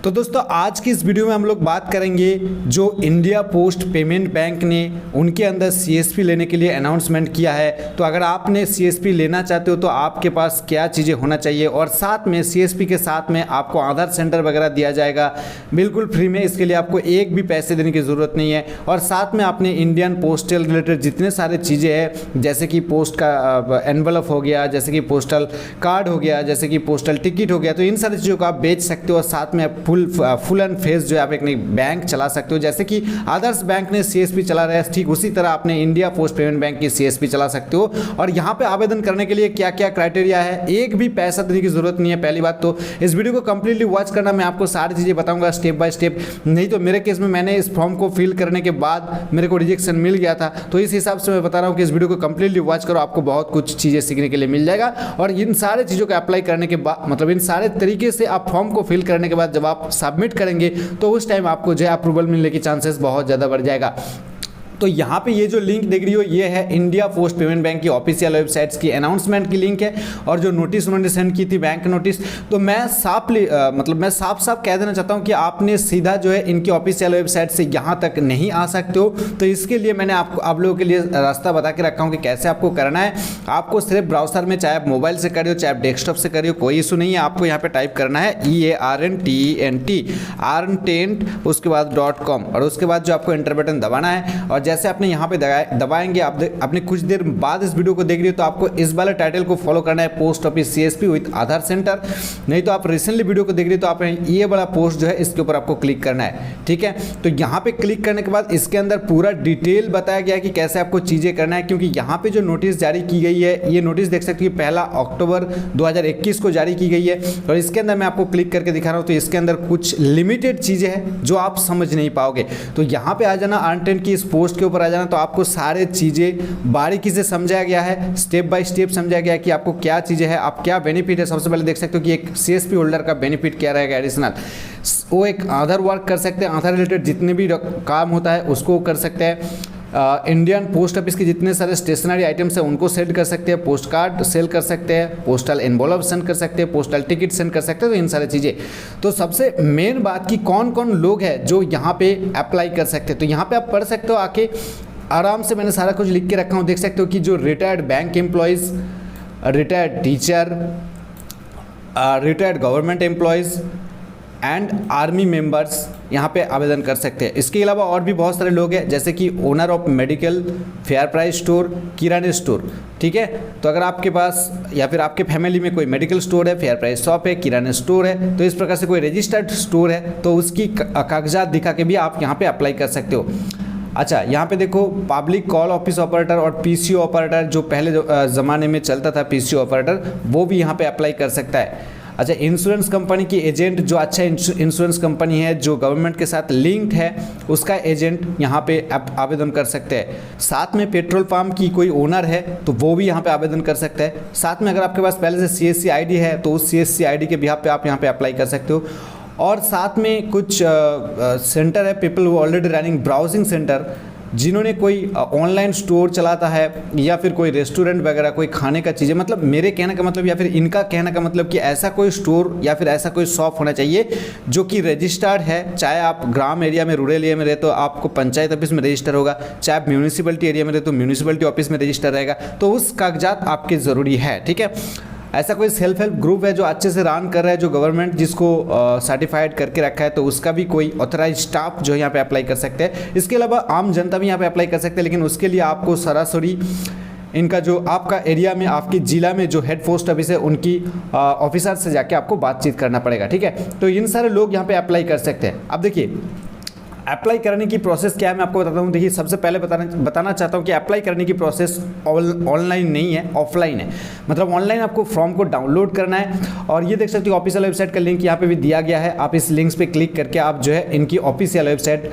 तो दोस्तों आज की इस वीडियो में हम लोग बात करेंगे जो इंडिया पोस्ट पेमेंट बैंक ने उनके अंदर सीएसपी लेने के लिए अनाउंसमेंट किया है। तो अगर आपने सीएसपी लेना चाहते हो तो आपके पास क्या चीज़ें होना चाहिए, और साथ में सीएसपी के साथ में आपको आधार सेंटर वगैरह दिया जाएगा बिल्कुल फ्री में। इसके लिए आपको एक भी पैसे देने की ज़रूरत नहीं है। और साथ में आपने इंडियन पोस्टल रिलेटेड जितने सारे चीज़ें हैं, जैसे कि पोस्ट का एनवलप हो गया, जैसे कि पोस्टल कार्ड हो गया, जैसे कि पोस्टल टिकट हो गया, तो इन सारी चीज़ों को आप बेच सकते हो। और साथ में फुल एंड फेस जो है आप एक बैंक चला सकते हो। जैसे कि आदर्श बैंक ने सीएसपी चला रहा है, ठीक उसी तरह आपने इंडिया पोस्ट पेमेंट बैंक की सीएसपी चला सकते हो। और यहाँ पे आवेदन करने के लिए क्या क्या क्राइटेरिया है, एक भी पैसा देने की जरूरत नहीं है। पहली बात तो इस वीडियो को कंप्लीटली वॉच करना, मैं आपको सारी चीज़ें बताऊंगा स्टेप बाय स्टेप। नहीं तो मेरे केस में मैंने इस फॉर्म को फिल करने के बाद मेरे को रिजेक्शन मिल गया था, तो इस हिसाब से मैं बता रहा हूँ कि इस वीडियो को कंप्लीटली वॉच करो, आपको बहुत कुछ चीज़ें सीखने के लिए मिल जाएगा। और इन सारे चीज़ों को अप्लाई करने के बाद, मतलब इन सारे तरीके से आप फॉर्म को फिल करने के बाद जब आप सबमिट करेंगे तो उस टाइम आपको जो है अप्रूवल मिलने की चांसेस बहुत ज़्यादा बढ़ जाएगा। तो यहाँ पे ये जो लिंक देख रही हो ये है इंडिया पोस्ट पेमेंट बैंक की ऑफिशियल वेबसाइट्स की अनाउंसमेंट की लिंक है। और जो नोटिस उन्होंने सेंड की थी बैंक नोटिस, तो मैं साफ साफ कह देना चाहता हूँ कि आपने सीधा जो है इनकी ऑफिशियल वेबसाइट से यहाँ तक नहीं आ सकते हो। तो इसके लिए मैंने आप लोगों के लिए रास्ता बता के रखा हूँ कि कैसे आपको करना है। आपको सिर्फ ब्राउजर में, चाहे आप मोबाइल से करियो चाहे आप डेस्कटॉप से करियो, कोई इशू नहीं है। आपको यहाँ पे टाइप करना है EARNTENT उसके बाद .com, और उसके बाद जो आपको एंटर बटन दबाना है। और जैसे आपने यहाँ पे दबाएंगे, आपने कुछ देर बाद इस वीडियो को देख रही हो तो आपको इस वाले टाइटल को फॉलो करना है, post office CSP with Aadhaar centre. नहीं तो आप रिसेंटली वीडियो को देख रही हो तो आप ये वाला पोस्ट जो है इसके ऊपर आपको क्लिक करना है, ठीक है। तो यहाँ पे क्लिक करने के बाद इसके अंदर पूरा डिटेल बताया गया है कि कैसे आपको चीज़ें करना है। क्योंकि यहाँ पे जो नोटिस जारी की गई है, ये नोटिस देख सकते हो 1 अक्टूबर 2021 को जारी की गई है। और इसके अंदर मैं आपको क्लिक करके दिखा रहा हूँ, तो इसके अंदर कुछ लिमिटेड चीज़ें हैं जो आप समझ नहीं पाओगे। तो यहाँ पे आ जाना, अर्नटेंट की इस पोस्ट के ऊपर आ जाना, तो आपको सारे चीज़ें बारीकी से समझाया गया है, स्टेप बाय स्टेप समझाया गया है कि आपको क्या चीज़ें हैं, आप क्या बेनिफिट है। सबसे पहले देख सकते हो कि एक सीएसपी होल्डर का बेनिफिट क्या रहेगा एडिशनल, वो एक आधार वर्क कर सकते हैं, आधार रिलेटेड जितने भी काम होता है उसको कर सकते हैं। इंडियन पोस्ट ऑफिस के जितने सारे स्टेशनरी आइटम्स हैं उनको सेल कर सकते हैं, पोस्ट कार्ड सेल कर सकते हैं, पोस्टल एनवलप सेंड कर सकते हैं, पोस्टल टिकट सेंड कर सकते हैं, तो इन सारी चीज़ें। तो सबसे मेन बात कि कौन कौन लोग हैं जो यहाँ पे अप्लाई कर सकते हैं, तो यहाँ पे आप पढ़ सकते हो आके आराम से। मैंने सारा कुछ लिख के रखा हूँ, देख सकते हो कि जो retired bank employees, retired teacher, retired government employees and army members यहाँ पे आवेदन कर सकते हैं। इसके अलावा और भी बहुत सारे लोग हैं, जैसे कि owner of medical, fair price store, किराने स्टोर, ठीक है। तो अगर आपके पास या फिर आपके फैमिली में कोई मेडिकल स्टोर है, फेयर प्राइस शॉप है, किराने स्टोर है, तो इस प्रकार से कोई रजिस्टर्ड स्टोर है तो उसकी कागजात दिखा के भी आप यहाँ पे अप्लाई कर सकते हो। अच्छा, यहाँ पे देखो पब्लिक कॉल ऑफिस ऑपरेटर और पीसीओ ऑपरेटर, जो पहले ज़माने में चलता था पीसीओ ऑपरेटर, वो भी यहाँ पे अप्लाई कर सकता है। अच्छा, इंश्योरेंस कंपनी की एजेंट, जो अच्छा इंश्योरेंस कंपनी है जो गवर्नमेंट के साथ लिंक्ड है, उसका एजेंट यहाँ पे आवेदन कर सकते हैं। साथ में पेट्रोल पंप की कोई ओनर है तो वो भी यहाँ पे आवेदन कर सकते हैं। साथ में अगर आपके पास पहले से सीएससी आईडी है तो उस सीएससी आईडी के बिहाफ पे आप यहाँ पे अप्लाई कर सकते हो। और साथ में कुछ सेंटर है, people who already running browsing centre, जिन्होंने कोई ऑनलाइन स्टोर चलाता है या फिर कोई रेस्टोरेंट वगैरह, कोई खाने का चीज़ें, मतलब मेरे कहने का मतलब या फिर इनका कहने का मतलब कि ऐसा कोई स्टोर या फिर ऐसा कोई शॉप होना चाहिए जो कि रजिस्टर्ड है। चाहे आप ग्राम एरिया में, रूरल एरिया में रहे तो आपको पंचायत ऑफिस में रजिस्टर होगा, चाहे आप म्यूनिसिपलिटी एरिया में रहे तो म्यूनिसिपलिटी ऑफिस में रजिस्टर रहेगा, तो उस कागजात आपके ज़रूरी है, ठीक है। ऐसा कोई सेल्फ हेल्प ग्रुप है जो अच्छे से रन कर रहा है, जो गवर्नमेंट जिसको सर्टिफाइड करके रखा है, तो उसका भी कोई ऑथराइज स्टाफ जो है यहाँ पे अप्लाई कर सकते हैं। इसके अलावा आम जनता भी यहाँ पे अप्लाई कर सकते हैं, लेकिन उसके लिए आपको सरासरी इनका जो आपका एरिया में, आपके ज़िला में जो हेड पोस्ट ऑफिस है उनकी ऑफिसर से जाके आपको बातचीत करना पड़ेगा, ठीक है। तो इन सारे लोग यहाँ पे अप्लाई कर सकते हैं। अब देखिए अप्लाई करने की प्रोसेस क्या है, मैं आपको बताता हूँ। देखिए सबसे पहले बताना चाहता हूँ कि अप्लाई करने की प्रोसेस ऑनलाइन नहीं है, ऑफलाइन है। मतलब ऑनलाइन आपको फॉर्म को डाउनलोड करना है, और ये देख सकते हो ऑफिशियल वेबसाइट का लिंक यहाँ पे भी दिया गया है। आप इस लिंक्स पे क्लिक करके आप जो है इनकी official website,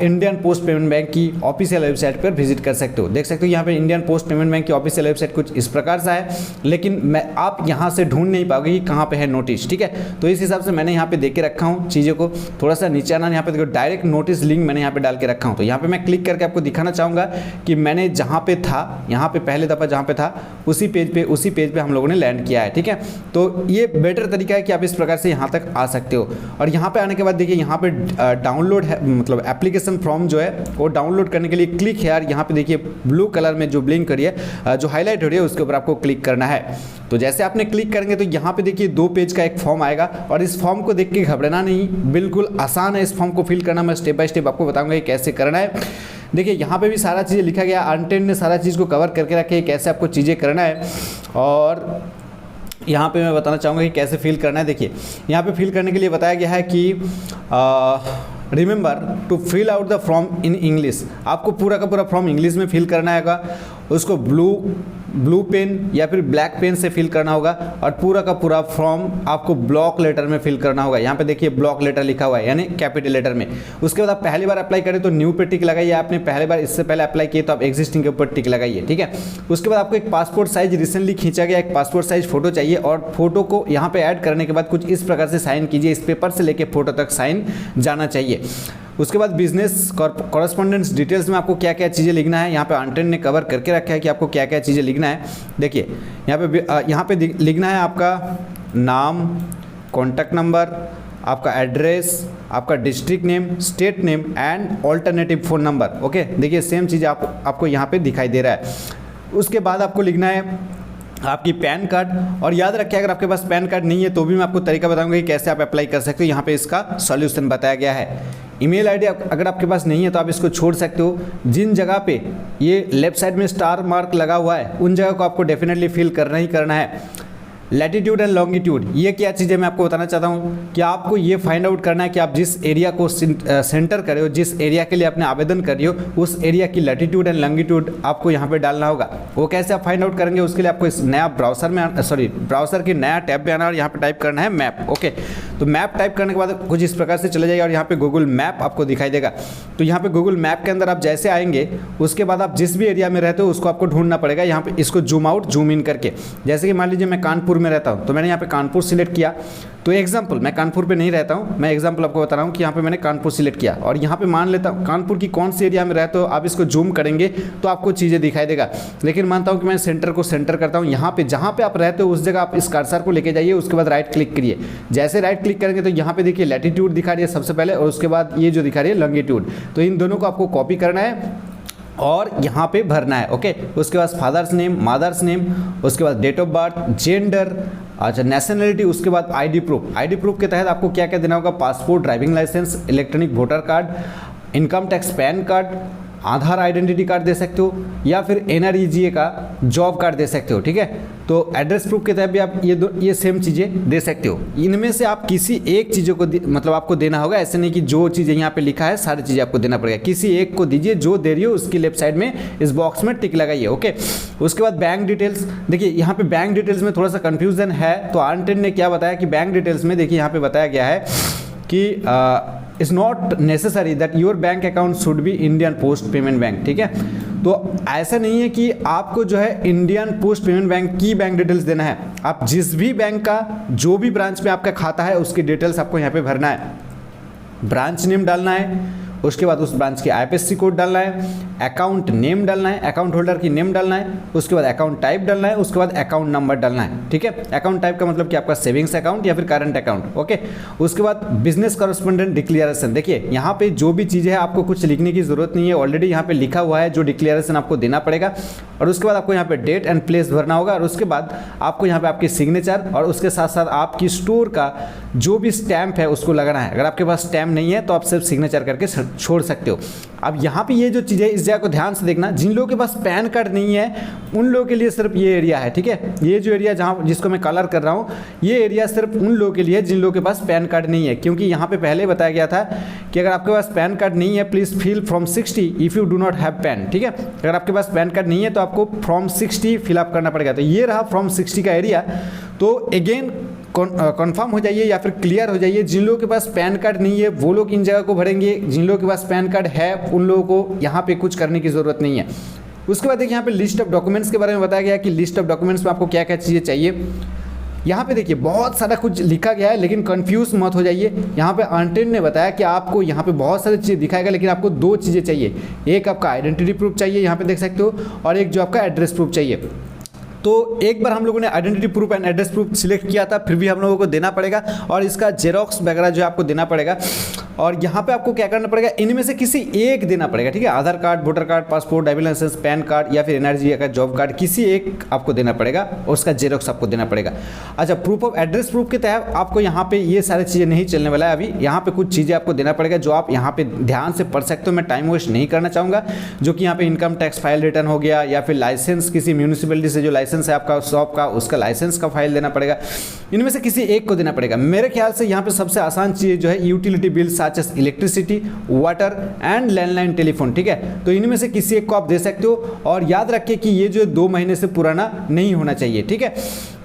Indian post payment bank की ऑफिशियल वेबसाइट पर विजिट कर सकते हो। देख सकते हो यहाँ पे इंडियन पोस्ट पेमेंट बैंक की ऑफिशियल वेबसाइट कुछ इस प्रकार से है, लेकिन आप यहाँ से ढूंढ नहीं पाओगे कि कहाँ पे है नोटिस, ठीक है। तो इस हिसाब से मैंने यहाँ पे दे के रखा हूँ चीज़ों को। थोड़ा सा नीचे आना, यहाँ पे देखो डायरेक्ट नोटिस नोटिस लिंक मैंने यहाँ पे डाल के रखा हूँ। तो यहाँ पे मैं क्लिक करके आपको दिखाना चाहूँगा कि मैंने जहाँ पे था, यहाँ पे पहले दफ़ा जहाँ पे था उसी पेज पे हम लोगों ने लैंड किया है, ठीक है। तो ये बेटर तरीका है कि आप इस प्रकार से यहाँ तक आ सकते हो। और यहाँ पे आने के बाद देखिए यहाँ पे डाउनलोड है, मतलब एप्लीकेशन फॉर्म जो है वो डाउनलोड करने के लिए क्लिक है यार, यहाँ पे देखिए ब्लू कलर में जो ब्लिंक करी है, जो हाईलाइट हो रही है, उसके ऊपर आपको क्लिक करना है। तो जैसे आपने क्लिक करेंगे तो यहाँ पे देखिए 2 पेज का एक फॉर्म आएगा, और इस फॉर्म को देख के घबराना नहीं, बिल्कुल आसान है इस फॉर्म को फिल करना। मैं स्टेप बाय स्टेप आपको बताऊंगा कैसे करना है। देखिए यहाँ पे भी सारा चीज़ें लिखा गया, अनटेंड ने सारा चीज़ को कवर करके रखे कैसे आपको चीज़ें करना है। और यहाँ पे मैं बताना चाहूँगा कि कैसे फिल करना है। देखिए यहाँ पे फिल करने के लिए बताया गया है कि remember to fill out the form in English. आपको पूरा का पूरा फॉर्म इंग्लिश में फिल करना है, उसको ब्लू पेन या फिर ब्लैक पेन से फिल करना होगा, और पूरा का पूरा फॉर्म आपको ब्लॉक लेटर में फिल करना होगा। यहाँ पे देखिए ब्लॉक लेटर लिखा हुआ है, यानी कैपिटल लेटर में। उसके बाद आप पहली बार अप्लाई करें तो न्यू पे टिक लगाइए, आपने पहली बार इससे पहले अप्लाई किए तो आप एग्जिस्टिंग के ऊपर टिक लगाइए, ठीक है। उसके बाद आपको एक पासपोर्ट साइज रिसेंटली खींचा गया एक पासपोर्ट साइज फोटो चाहिए, और फोटो को यहाँ पे ऐड करने के बाद कुछ इस प्रकार से साइन कीजिए, इस पेपर से लेके फोटो तक साइन जाना चाहिए। उसके बाद बिजनेस कॉरेस्पॉन्डेंस डिटेल्स में आपको क्या क्या चीज़ें लिखना है, यहाँ पे अनटेंड ने कवर करके रखा है कि आपको क्या क्या चीज़ें लिखना है। देखिए यहाँ पे लिखना है आपका नाम, कॉन्टैक्ट नंबर, आपका एड्रेस, आपका district name, state name and alternative phone number. Okay, देखिए सेम चीज़ आपको यहाँ पे दिखाई दे रहा है। उसके बाद आपको लिखना है आपकी पैन कार्ड, और याद रखिए अगर आपके पास पैन कार्ड नहीं है तो भी मैं आपको तरीका बताऊंगा कि कैसे आप अप्लाई कर सकते हो। यहाँ पे इसका सॉल्यूशन बताया गया है। ईमेल आईडी अगर आपके पास नहीं है तो आप इसको छोड़ सकते हो। जिन जगह पे ये लेफ्ट साइड में स्टार मार्क लगा हुआ है उन जगह को आपको डेफिनेटली फिल करना ही करना है। लैटिट्यूड एंड लॉन्गिट्यूड, ये क्या चीज़ें मैं आपको बताना चाहता हूँ कि आपको ये फाइंड आउट करना है कि आप जिस एरिया को सेंटर कर रहे हो, जिस एरिया के लिए आपने आवेदन कर रहे हो, उस एरिया की लैटिट्यूड एंड लॉन्गिट्यूड आपको यहाँ पे डालना होगा। वो कैसे आप फाइंड आउट करेंगे, उसके लिए आपको इस नया ब्राउज़र की नया टैब में आना और यहाँ पे टाइप करना है मैप। ओके, तो मैप टाइप करने के बाद कुछ इस प्रकार से चले जाइए और यहाँ पे गूगल मैप आपको दिखाई देगा। तो यहाँ पे गूगल मैप के अंदर आप जैसे आएंगे उसके बाद आप जिस भी एरिया में रहते हो उसको आपको ढूंढना पड़ेगा। यहाँ पे इसको जूम आउट जूम इन करके, जैसे कि मान लीजिए मैं कानपुर में रहता हूँ तो मैंने यहाँ पे कानपुर सिलेक्ट किया। तो एग्जाम्पल, मैं कानपुर पे नहीं रहता हूँ, मैं एग्जाम्पल आपको बता रहा हूँ कि यहाँ पे मैंने कानपुर सिलेक्ट किया, और यहाँ पे मान लेता हूँ कानपुर की कौन सी एरिया में रहते हो, आप इसको जूम करेंगे तो आपको चीज़ें दिखाई देगा। लेकिन मानता हूँ कि मैं सेंटर को सेंटर करता हूँ, यहाँ पे जहाँ पे आप रहते हो उस जगह आप इस कर्सर को लेके जाइए, उसके बाद राइट क्लिक करिए। जैसे राइट क्लिक करेंगे तो यहाँ पे देखिए लैटिट्यूड दिखा रही है सबसे पहले, और उसके बाद ये जो दिखा रही है लॉन्गिट्यूड। तो इन दोनों को आपको कॉपी करना है और यहाँ पे भरना है। ओके, उसके बाद फादर्स नेम, मदर्स नेम, उसके बाद डेट ऑफ बर्थ, जेंडर, अच्छा नेशनलिटी, उसके बाद आईडी प्रूफ। आईडी प्रूफ के तहत आपको क्या क्या देना होगा, passport, driving licence, electronic voter card, income tax PAN card, Aadhaar identity card दे सकते हो, या फिर NREGA का जॉब कार्ड दे सकते हो, ठीक है। तो एड्रेस प्रूफ के तहत भी आप ये सेम चीज़ें दे सकते हो। इनमें से आप किसी एक चीज़ों को मतलब आपको देना होगा, ऐसे नहीं कि जो चीज़ें यहाँ पे लिखा है सारी चीज़ें आपको देना पड़ेगा, किसी एक को दीजिए, जो दे रही हो उसकी लेफ्ट साइड में इस बॉक्स में टिक लगाइए। ओके, उसके बाद बैंक डिटेल्स। देखिए यहाँ पे बैंक डिटेल्स में थोड़ा सा कन्फ्यूजन है, तो अनटेंड ने क्या बताया कि बैंक डिटेल्स में देखिए यहाँ पे बताया गया है कि it's not necessary that your bank account should be Indian post payment bank, ठीक है। तो ऐसा नहीं है कि आपको जो है इंडियन पोस्ट पेमेंट बैंक की बैंक डिटेल्स देना है, आप जिस भी बैंक का जो भी ब्रांच में आपका खाता है उसकी डिटेल्स आपको यहाँ पे भरना है। ब्रांच नेम डालना है, उसके बाद उस ब्रांच की IFSC कोड डालना है, अकाउंट नेम डालना है, अकाउंट होल्डर की नेम डालना है, उसके बाद अकाउंट टाइप डालना है, उसके बाद अकाउंट नंबर डालना है, ठीक है। अकाउंट टाइप का मतलब कि आपका सेविंग्स अकाउंट या फिर करंट अकाउंट। ओके, उसके बाद बिजनेस कॉरेस्पॉन्डेंट डिक्लेरेशन। देखिए यहाँ पे जो भी चीज़ें है आपको कुछ लिखने की जरूरत नहीं है, ऑलरेडी यहाँ पे लिखा हुआ है जो डिक्लेरेशन आपको देना पड़ेगा। और उसके बाद आपको यहाँ पे डेट एंड प्लेस भरना होगा, और उसके बाद आपको यहाँ पे आपकी सिग्नेचर और उसके साथ साथ आपकी स्टोर का जो भी स्टैंप है उसको लगाना है। अगर आपके पास स्टैंप नहीं है तो आप सिर्फ सिग्नेचर करके छोड़ सकते हो। अब यहाँ पे ये जो चीज़ है इस जगह को ध्यान से देखना, जिन लोगों के पास पैन कार्ड नहीं है उन लोगों के लिए सिर्फ ये एरिया है, ठीक है। ये जो एरिया जहाँ जिसको मैं कलर कर रहा हूँ ये एरिया सिर्फ उन लोगों के लिए है जिन लोगों के पास पैन कार्ड नहीं है, क्योंकि यहाँ पे पहले बताया गया था कि अगर आपके पास पैन कार्ड नहीं है please fill from 60 if you do not have PAN, ठीक है। अगर आपके पास पैन कार्ड नहीं है तो आपको फ्रॉम 60 फिलअप करना पड़ेगा। तो ये रहा फ्रॉम 60 का एरिया। तो अगेन कन्फर्म हो जाइए या फिर क्लियर हो जाइए, जिन लोगों के पास पैन कार्ड नहीं है वो लोग इन जगह को भरेंगे, जिन लोगों के पास पैन कार्ड है उन लोगों को यहाँ पे कुछ करने की ज़रूरत नहीं है। उसके बाद देखिए यहाँ पे लिस्ट ऑफ डॉक्यूमेंट्स के बारे में बताया गया कि लिस्ट ऑफ डॉक्यूमेंट्स में आपको क्या क्या चीज़ें चाहिए। यहाँ पे देखिए बहुत सारा कुछ लिखा गया है, लेकिन कंफ्यूज मत हो जाइए। यहाँ पे आंटेन ने बताया कि आपको यहाँ पे बहुत सारी चीज़ें दिखाएगा, लेकिन आपको 2 चीज़ें चाहिए। एक आपका आइडेंटिटी प्रूफ चाहिए, यहाँ पे देख सकते हो, और एक जो आपका एड्रेस प्रूफ चाहिए। तो एक बार हम लोगों ने identity proof and address proof select किया था, फिर भी हम लोगों को देना पड़ेगा, और इसका जेरोक्स वगैरह जो आपको देना पड़ेगा। और यहाँ पे आपको क्या करना पड़ेगा, इनमें से किसी एक देना पड़ेगा, ठीक है। Aadhaar card, voter card, passport, driving licence, PAN card या फिर एनआरजी का जॉब कार्ड, किसी एक आपको देना पड़ेगा और उसका जेरोक्स आपको देना पड़ेगा। अच्छा, प्रूफ ऑफ एड्रेस प्रूफ के तहत आपको यहाँ पे ये सारी चीज़ें नहीं चलने वाला है अभी। यहाँ पे कुछ चीज़ें आपको देना पड़ेगा जो आप यहाँ पे ध्यान से पढ़ सकते हो, मैं टाइम वेस्ट नहीं करना चाहूँगा। जो कि यहाँ पे इनकम टैक्स फाइल रिटर्न हो गया, या फिर लाइसेंस किसी म्यूनिसिपैलिटी से जो लाइसेंस है आपका शॉप का, उसका लाइसेंस का फाइल देना पड़ेगा। इनमें से किसी एक को देना पड़ेगा। मेरे ख्याल से यहाँ पे सबसे आसान चीज़ जो है utility bill such as electricity, water and landline telephone, ठीक है। तो इनमें से किसी एक को आप दे सकते हो, और याद रखिए कि ये जो 2 महीने से पुराना नहीं होना चाहिए, ठीक है,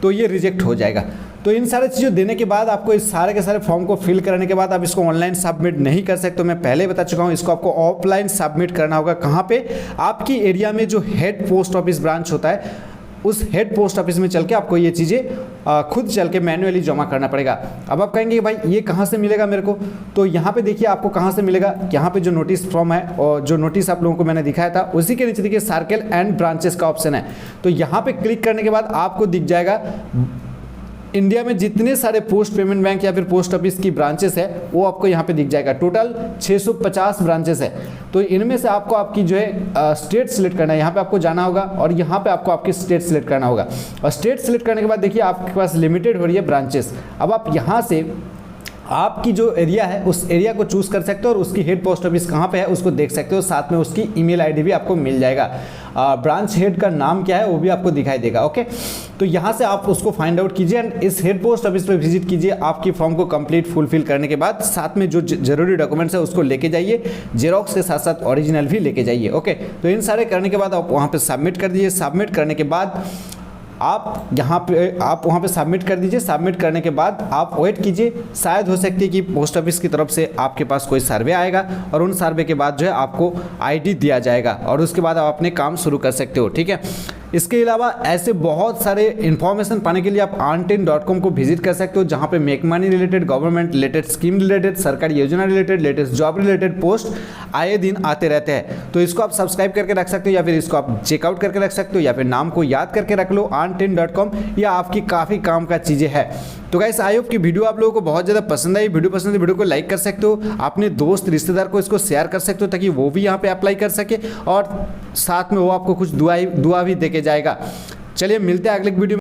तो ये रिजेक्ट हो जाएगा। तो इन सारे चीज़ों देने के बाद आपको इस सारे के सारे फॉर्म को फिल करने के बाद आप इसको ऑनलाइन सबमिट नहीं कर सकते, मैं पहले बता चुका हूँ। इसको आपको ऑफलाइन सबमिट करना होगा। कहाँ पे? आपकी एरिया में जो हेड पोस्ट ऑफिस ब्रांच होता है, उस हेड पोस्ट ऑफिस में चल के आपको ये चीज़ें खुद चल के मैन्युअली जमा करना पड़ेगा। अब आप कहेंगे भाई ये कहाँ से मिलेगा मेरे को, तो यहाँ पे देखिए आपको कहाँ से मिलेगा। यहाँ पे जो नोटिस फॉर्म है और जो नोटिस आप लोगों को मैंने दिखाया था, उसी के नीचे देखिए सर्कल एंड ब्रांचेस का ऑप्शन है। तो यहाँ पे क्लिक करने के बाद आपको दिख जाएगा इंडिया में जितने सारे पोस्ट पेमेंट बैंक या फिर पोस्ट ऑफिस की ब्रांचेस है, वो आपको यहाँ पे दिख जाएगा। टोटल 650 ब्रांचेस है। तो इनमें से आपको आपकी जो है स्टेट सिलेक्ट करना है। यहाँ पे आपको जाना होगा और यहाँ पे आपको आपकी स्टेट सिलेक्ट करना होगा, और स्टेट सिलेक्ट करने के बाद देखिए आपके पास लिमिटेड हो रही है ब्रांचेस। अब आप यहाँ से आपकी जो एरिया है उस एरिया को चूज कर सकते हो, और उसकी हेड पोस्ट ऑफिस कहाँ पे है उसको देख सकते हो। साथ में उसकी ईमेल आईडी भी आपको मिल जाएगा। ब्रांच हेड का नाम क्या है वो भी आपको दिखाई देगा। ओके, तो यहाँ से आप उसको फाइंड आउट कीजिए एंड इस हेड पोस्ट ऑफिस पे विजिट कीजिए। आपकी फॉर्म को कंप्लीट फुलफिल करने के बाद साथ में जो जरूरी डॉक्यूमेंट्स है उसको लेके जाइए, जेरोक्स के साथ साथ ओरिजिनल भी लेके जाइए। ओके, तो इन सारे करने के बाद आप वहाँ पे सबमिट कर दीजिए। सबमिट करने के बाद आप वहाँ पे सबमिट कर दीजिए। सबमिट करने के बाद आप वेट कीजिए, शायद हो सकती है कि पोस्ट ऑफिस की तरफ से आपके पास कोई सर्वे आएगा, और उन सर्वे के बाद जो है आपको आईडी दिया जाएगा, और उसके बाद आप अपने काम शुरू कर सकते हो। ठीक है, इसके अलावा ऐसे बहुत सारे इन्फॉर्मेशन पाने के लिए आप arntin.com को विजिट कर सकते हो, जहाँ पे make money related, government related, scheme related, सरकारी योजना related, latest job related post आए दिन आते रहते हैं। तो इसको आप सब्सक्राइब करके रख सकते हो, या फिर इसको आप चेकआउट करके रख सकते हो, या फिर नाम को याद करके रख लो arntin.com, या आपकी काफ़ी काम का चीज़ें है। तो गाइस, आई होप कि वीडियो आप लोगों को बहुत ज़्यादा पसंद आई। वीडियो पसंद है वीडियो को लाइक कर सकते हो, अपने दोस्त रिश्तेदार को इसको शेयर कर सकते हो, ताकि वो भी यहाँ पे अप्लाई कर सके, और साथ में वो आपको कुछ दुआ भी दे के जाएगा। चलिए मिलते हैं अगले वीडियो में।